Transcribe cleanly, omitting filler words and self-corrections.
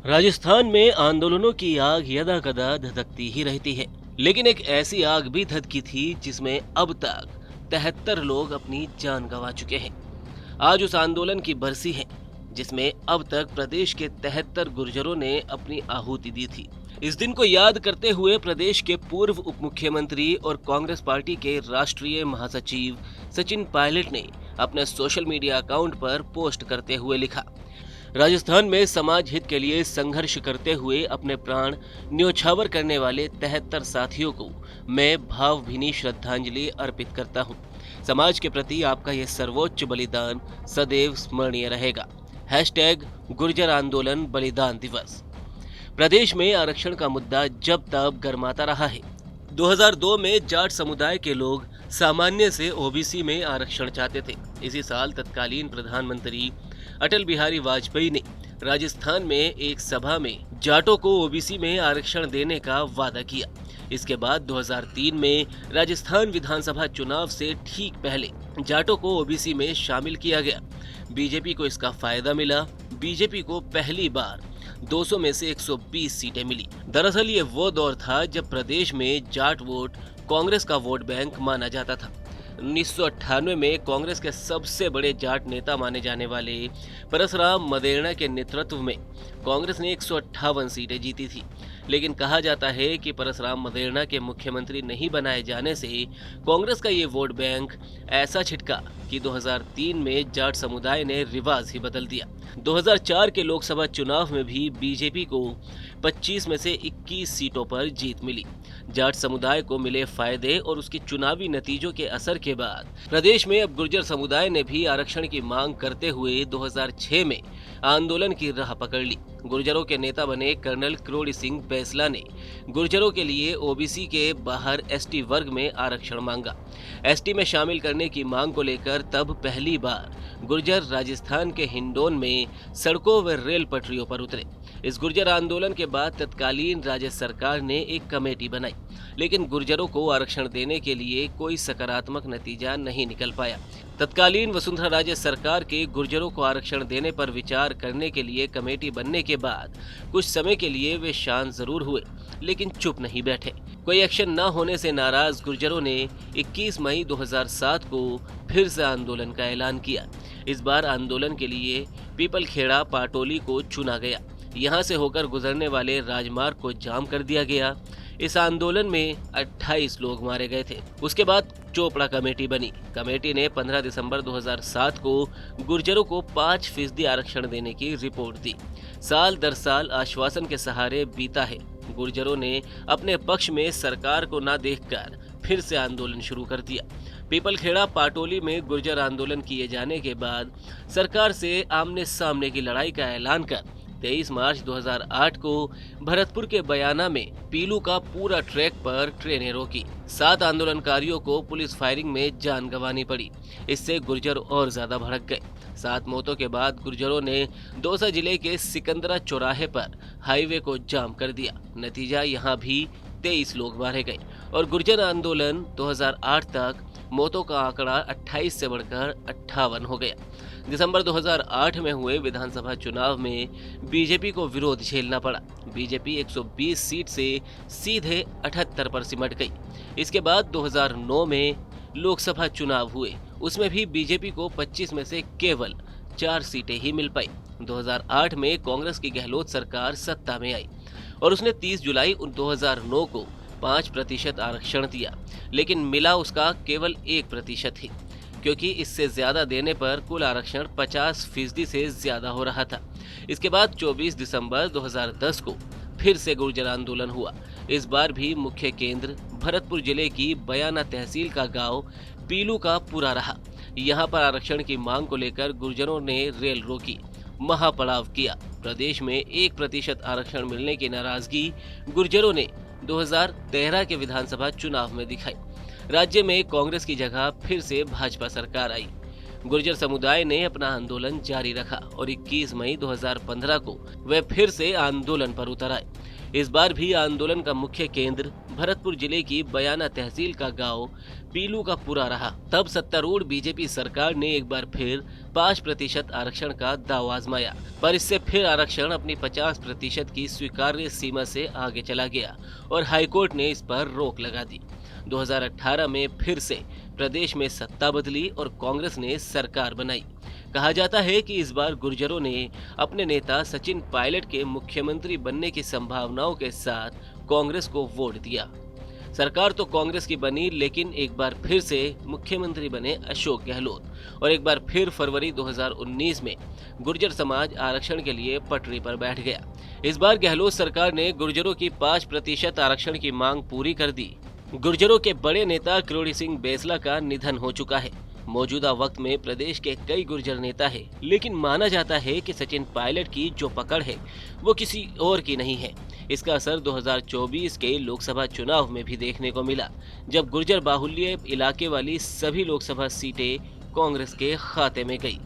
राजस्थान में आंदोलनों की आग यदाकदा धधकती ही रहती है, लेकिन एक ऐसी आग भी धधकी थी जिसमें अब तक 73 लोग अपनी जान गंवा चुके हैं। आज उस आंदोलन की बरसी है जिसमें अब तक प्रदेश के 73 गुर्जरों ने अपनी आहुति दी थी। इस दिन को याद करते हुए प्रदेश के पूर्व उप मुख्यमंत्री और कांग्रेस पार्टी के राष्ट्रीय महासचिव सचिन पायलट ने अपने सोशल मीडिया अकाउंट पर पोस्ट करते हुए लिखा, राजस्थान में समाज हित के लिए संघर्ष करते हुए अपने प्राण न्योछावर करने वाले 73 साथियों को मैं भावभीनी श्रद्धांजलि अर्पित करता हूं। समाज के प्रति आपका यह सर्वोच्च बलिदान सदैव स्मरणीय रहेगा। #गुर्जर आंदोलन बलिदान दिवस। प्रदेश में आरक्षण का मुद्दा जब तब गर्माता रहा है। 2002 में जाट समुदाय के लोग सामान्य से ओबीसी में आरक्षण चाहते थे। इसी साल तत्कालीन प्रधानमंत्री अटल बिहारी वाजपेयी ने राजस्थान में एक सभा में जाटों को ओबीसी में आरक्षण देने का वादा किया। इसके बाद 2003 में राजस्थान विधानसभा चुनाव से ठीक पहले जाटों को ओबीसी में शामिल किया गया। बीजेपी को इसका फायदा मिला। बीजेपी को पहली बार 200 में से 120 सीटें मिली। दरअसल ये वो दौर था जब प्रदेश में जाट वोट कांग्रेस का वोट बैंक माना जाता था। 1998 में कांग्रेस के सबसे बड़े जाट नेता माने जाने वाले परसराम मदेरणा के नेतृत्व में कांग्रेस ने 158 सीटें जीती थी। लेकिन कहा जाता है कि परसराम मदेरणा के मुख्यमंत्री नहीं बनाए जाने से कांग्रेस का ये वोट बैंक ऐसा छिटका कि 2003 में जाट समुदाय ने रिवाज ही बदल दिया। 2004 के लोकसभा चुनाव में भी बीजेपी को 25 में से 21 सीटों पर जीत मिली। जाट समुदाय को मिले फायदे और उसके चुनावी नतीजों के असर के बाद प्रदेश में अब गुर्जर समुदाय ने भी आरक्षण की मांग करते हुए 2006 में आंदोलन की राह पकड़ ली। गुर्जरों के नेता बने कर्नल किरोड़ी सिंह बैंसला ने गुर्जरों के लिए ओबीसी के बाहर एसटी वर्ग में आरक्षण मांगा। एसटी में शामिल करने की मांग को लेकर तब पहली बार गुर्जर राजस्थान के हिंडौन में सड़कों व रेल पटरियों पर उतरे। इस गुर्जर आंदोलन के बाद तत्कालीन राज्य सरकार ने एक कमेटी बनाई, लेकिन गुर्जरों को आरक्षण देने के लिए कोई सकारात्मक नतीजा नहीं निकल पाया। तत्कालीन वसुंधरा राज्य सरकार के गुर्जरों को आरक्षण देने पर विचार करने के लिए कमेटी बनने के बाद कुछ समय के लिए वे शांत जरूर हुए, लेकिन चुप नहीं बैठे। कोई एक्शन न होने से नाराज गुर्जरों ने 21 मई 2007 को फिर से आंदोलन का ऐलान किया। इस बार आंदोलन के लिए पीपलखेड़ा पाटोली को चुना गया। यहाँ से होकर गुजरने वाले राजमार्ग को जाम कर दिया गया। इस आंदोलन में 28 लोग मारे गए थे। उसके बाद चोपड़ा कमेटी बनी। कमेटी ने 15 दिसंबर 2007 को गुर्जरों को 5% आरक्षण देने की रिपोर्ट दी। साल दर साल आश्वासन के सहारे बीता है। गुर्जरों ने अपने पक्ष में सरकार को न देखकर फिर से आंदोलन शुरू कर दिया। पीपलखेड़ा पाटोली में गुर्जर आंदोलन किए जाने के बाद सरकार से आमने सामने की लड़ाई का ऐलान कर 23 मार्च 2008 को भरतपुर के बयाना में पीलू का पूरा ट्रैक पर ट्रेनें रोकी। 7 आंदोलनकारियों को पुलिस फायरिंग में जान गंवानी पड़ी। इससे गुर्जर और ज्यादा भड़क गए। 7 मौतों के बाद गुर्जरों ने दौसा जिले के सिकंदरा चौराहे पर हाईवे को जाम कर दिया। नतीजा यहाँ भी 23 लोग मारे गए और गुर्जर आंदोलन 2008 तक मौतों का आंकड़ा 28 से बढ़कर 58 हो गया। दिसंबर 2008 में हुए विधानसभा चुनाव में बीजेपी को विरोध झेलना पड़ा। बीजेपी 120 सीट से सीधे 78 पर सिमट गई। इसके बाद 2009 में लोकसभा चुनाव हुए। उसमें भी बीजेपी को 25 में से केवल 4 सीटें ही मिल पाई। 2008 में कांग्रेस की गहलोत सरकार सत्ता में आई और उसने 30 जुलाई 2009 को 5% आरक्षण दिया, लेकिन मिला उसका केवल 1% ही, क्योंकि इससे ज्यादा देने पर कुल आरक्षण 50% से ज्यादा हो रहा था। इसके बाद 24 दिसंबर 2010 को फिर से गुर्जर आंदोलन हुआ। इस बार भी मुख्य केंद्र भरतपुर जिले की बयाना तहसील का गांव पीलू का पूरा रहा। यहाँ पर आरक्षण की मांग को लेकर गुर्जरों ने रेल रोकी, महापड़ाव किया। प्रदेश में 1% आरक्षण मिलने की नाराजगी गुर्जरों ने 2013 के विधानसभा चुनाव में दिखाई। राज्य में कांग्रेस की जगह फिर से भाजपा सरकार आई। गुर्जर समुदाय ने अपना आंदोलन जारी रखा और 21 मई 2015 को वे फिर से आंदोलन पर उतर आए। इस बार भी आंदोलन का मुख्य केंद्र भरतपुर जिले की बयाना तहसील का गांव पीलू का पूरा रहा। तब सत्तारूढ़ बीजेपी सरकार ने एक बार फिर 5% आरक्षण का दाव आजमाया, पर इससे फिर आरक्षण अपनी 50% की स्वीकार्य सीमा से आगे चला गया और हाईकोर्ट ने इस पर रोक लगा दी। 2018 में फिर से प्रदेश में सत्ता बदली और कांग्रेस ने सरकार बनाई। कहा जाता है कि इस बार गुर्जरों ने अपने नेता सचिन पायलट के मुख्यमंत्री बनने की संभावनाओं के साथ कांग्रेस को वोट दिया। सरकार तो कांग्रेस की बनी, लेकिन एक बार फिर से मुख्यमंत्री बने अशोक गहलोत और एक बार फिर फरवरी 2019 में गुर्जर समाज आरक्षण के लिए पटरी पर बैठ गया। इस बार गहलोत सरकार ने गुर्जरों की 5% आरक्षण की मांग पूरी कर दी। गुर्जरों के बड़े नेता किरोड़ी सिंह बैसला का निधन हो चुका है। मौजूदा वक्त में प्रदेश के कई गुर्जर नेता हैं, लेकिन माना जाता है कि सचिन पायलट की जो पकड़ है वो किसी और की नहीं है। इसका असर 2024 के लोकसभा चुनाव में भी देखने को मिला, जब गुर्जर बाहुल्य इलाके वाली सभी लोकसभा सीटें कांग्रेस के खाते में गई।